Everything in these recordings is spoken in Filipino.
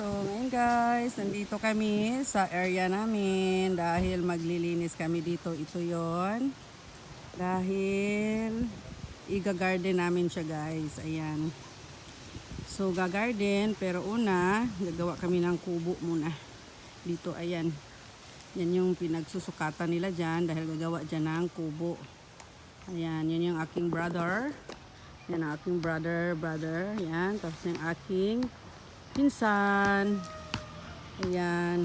So ngayon guys, nandito kami sa area namin dahil maglilinis kami dito. Ito yon. Dahil iga-garden namin siya guys. Ayan. So gagarden pero una gagawa kami ng kubo muna. Dito ayan. Yan yung pinagsusukatan nila dyan dahil gagawa dyan ng kubo. Ayan, yan yung aking brother. Yan ang aking brother. Yan, tapos yung aking pinsan. Ayan.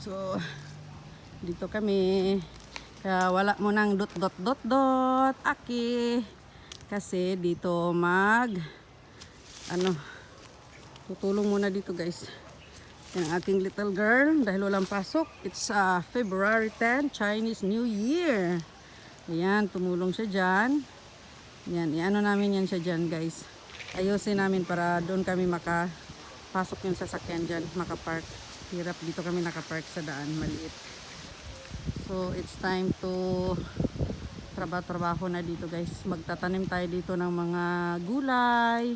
So, dito kami. Kaya wala mo nang dot. Aki. Kasi dito tutulong muna dito guys. Yung aking little girl dahil walang pasok. It's February 10, Chinese New Year. Ayan, tumulong siya dyan. Ayan, iano namin yan siya dyan guys. Ayusin namin para doon kami makapasok yung sasakyan dyan, makapark. Hirap dito kami nakapark sa daan, maliit. So, it's time to trabaho na dito guys. Magtatanim tayo dito ng mga gulay,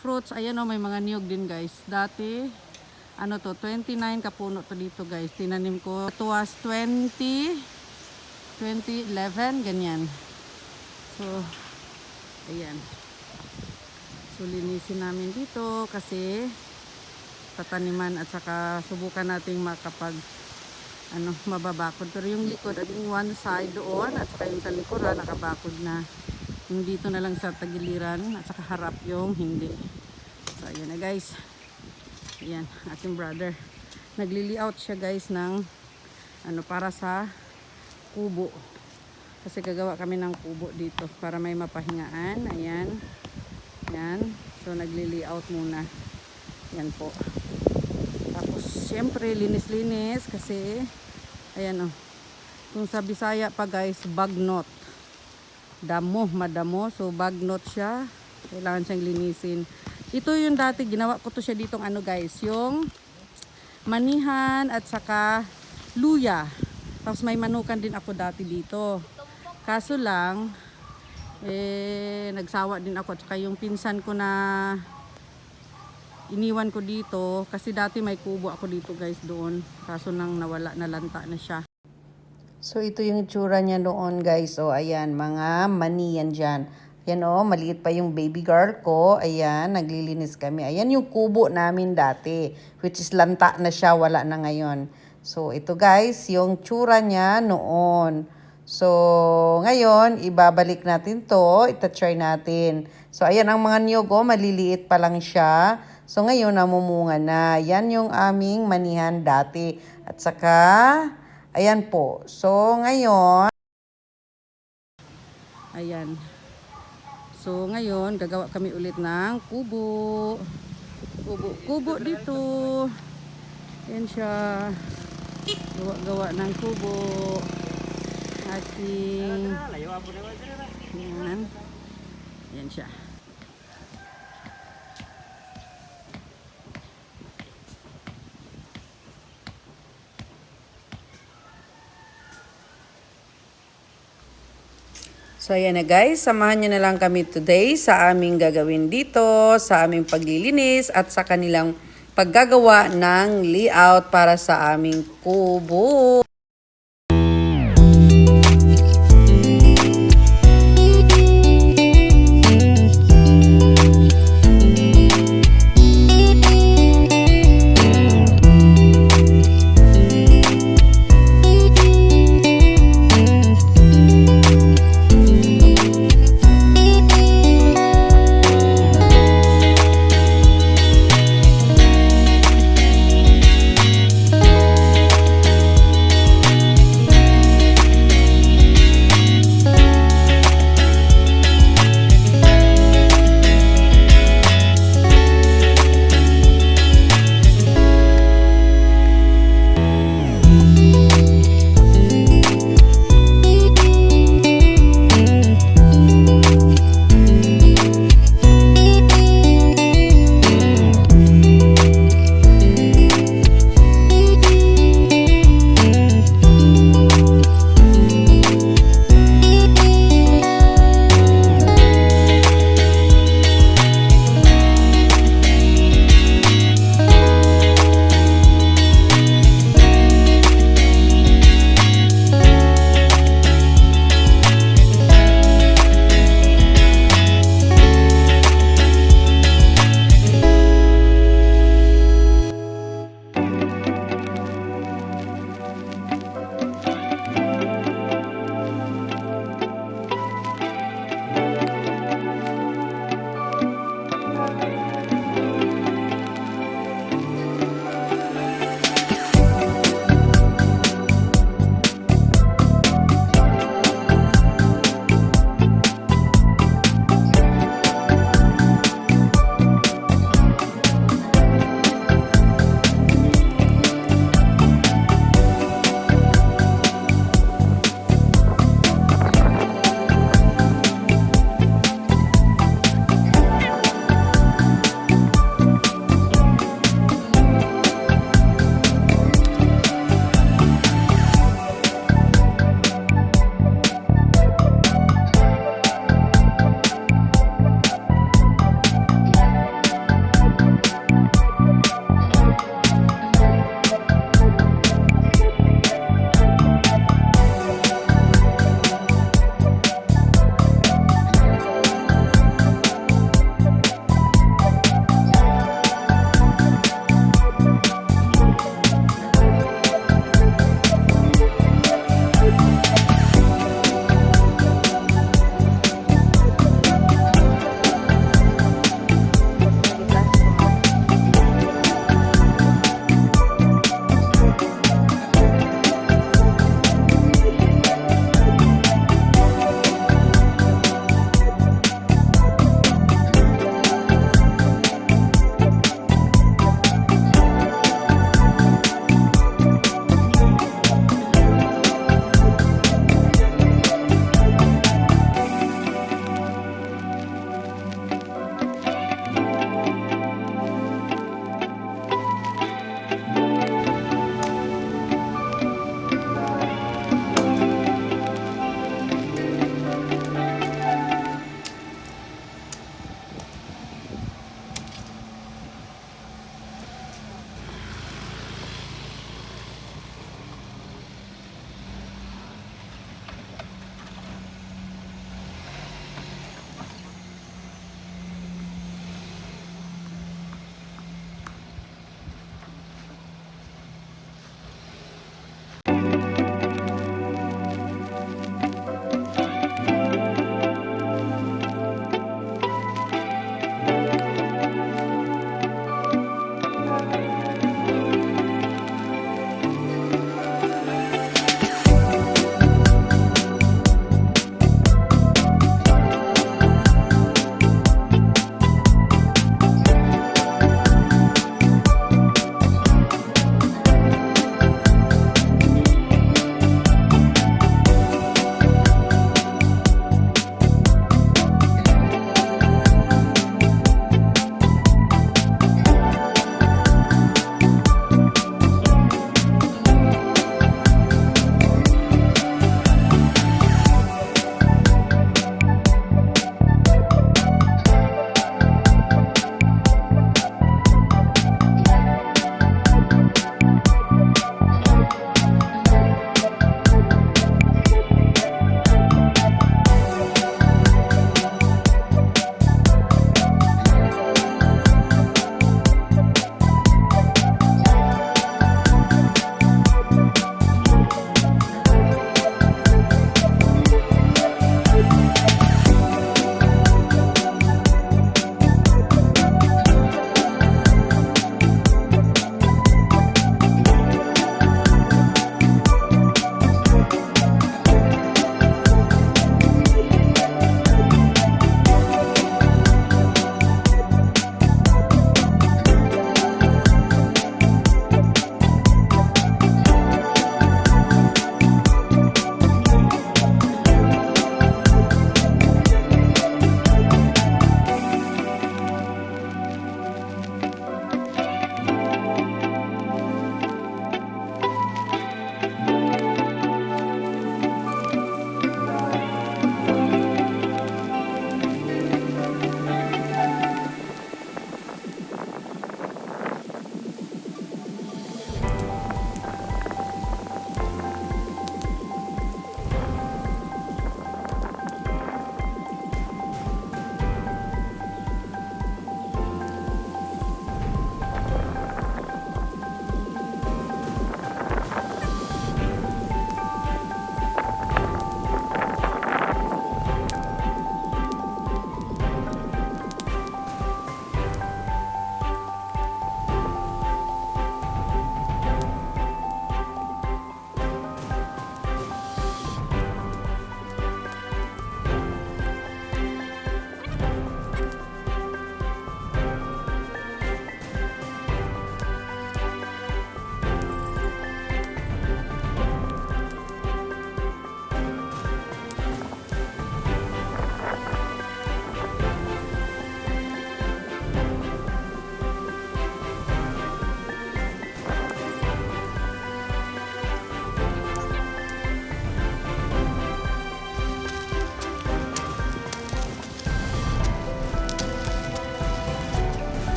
fruits. Ayan o, may mga niyog din guys. Dati, 29 kapuno to dito guys. Tinanim ko. It was 2011, ganyan. So, ayan. So, linisin namin dito kasi tataniman at saka subukan nating mababakod. Pero yung likod at yung one side doon at saka yung sa likuran nakabakod na. Yung dito na lang sa tagiliran at saka harap yung hindi. So, ayan na guys. Ayan, ating brother. Nagli-layout siya guys ng para sa kubo. Kasi gagawa kami ng kubo dito para may mapahingaan. Ayan. Yan. So, nagli-layout muna. Yan po. Tapos, syempre, linis-linis kasi, ayan o. Kung sa Bisaya pa guys, bagnot. Madamo. So, bagnot siya. Kailangan siyang linisin. Ito yung dati, ginawa ko to siya ditong guys, yung manihan at saka luya. Tapos, may manukan din ako dati dito. Kaso lang, nagsawa din ako at saka yung pinsan ko na iniwan ko dito kasi dati may kubo ako dito guys doon, kaso nang nawala, nalanta na siya. So ito yung itsura niya noon guys. O ayan, mga mani yan dyan. Ayan o, maliit pa yung baby girl ko. Ayan, naglilinis kami. Ayan yung kubo namin dati, which is lanta na siya, wala na ngayon. So ito guys, yung tsura niya noon. So, ngayon, ibabalik natin to. Ita-try natin. So, ayan ang mga niyog, maliliit pa lang siya. So, ngayon, namumunga na. Yan yung aming manihan dati. At saka, ayan po. So, ngayon, ayan. So, ngayon, gagawa kami ulit ng kubo. Kubo dito. Ayan siya. Gawa ng kubo. Ating yan siya. So ayan na guys, samahan nyo na lang kami today sa aming gagawin dito, sa aming paglilinis at sa kanilang paggagawa ng layout para sa aming kubo.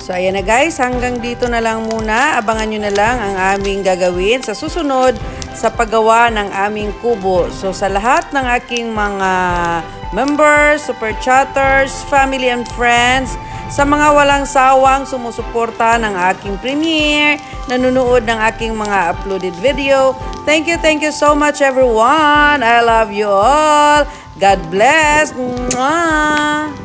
So, ayan na guys, hanggang dito na lang muna. Abangan nyo na lang ang aming gagawin sa susunod sa paggawa ng aming kubo. So, sa lahat ng aking mga members, super chatters, family and friends, sa mga walang sawang sumusuporta ng aking premiere, nanonood ng aking mga uploaded video. Thank you so much everyone. I love you all. God bless. Mwah!